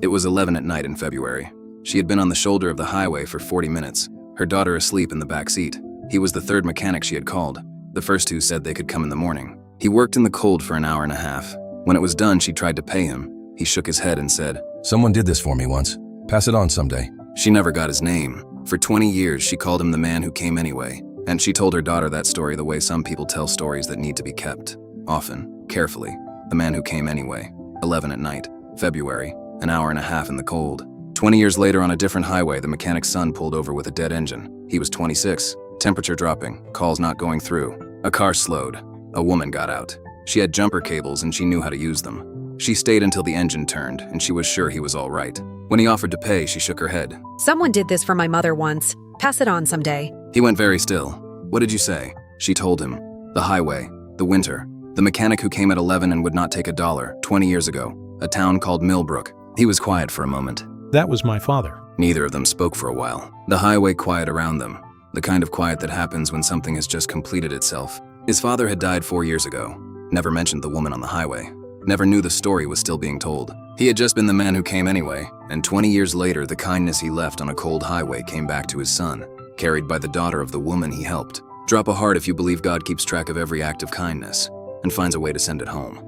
It was 11 at night in February. She had been on the shoulder of the highway for 40 minutes, her daughter asleep in the back seat. He was the third mechanic she had called. The first two said they could come in the morning. He worked in the cold for an hour and a half. When it was done, she tried to pay him. He shook his head and said, "Someone did this for me once. Pass it on someday." She never got his name. For 20 years, she called him the man who came anyway, and she told her daughter that story the way some people tell stories that need to be kept. Often, carefully. The man who came anyway. 11 at night, February, an hour and a half in the cold. 20 years later on a different highway, the mechanic's son pulled over with a dead engine. He was 26, temperature dropping, calls not going through. A car slowed. A woman got out. She had jumper cables and she knew how to use them. She stayed until the engine turned and she was sure he was all right. When he offered to pay, she shook her head. "Someone did this for my mother once. Pass it on someday." He went very still. "What did you say?" She told him. The highway, the winter, the mechanic who came at 11 and would not take $1, 20 years ago, a town called Millbrook. He was quiet for a moment. That was my father. Neither of them spoke for a while. The highway quiet around them, the kind of quiet that happens when something has just completed itself. His father had died 4 years ago. Never mentioned the woman on the highway. Never knew the story was still being told. He had just been the man who came anyway, and 20 years later, the kindness he left on a cold highway came back to his son, carried by the daughter of the woman he helped. Drop a heart if you believe God keeps track of every act of kindness and finds a way to send it home.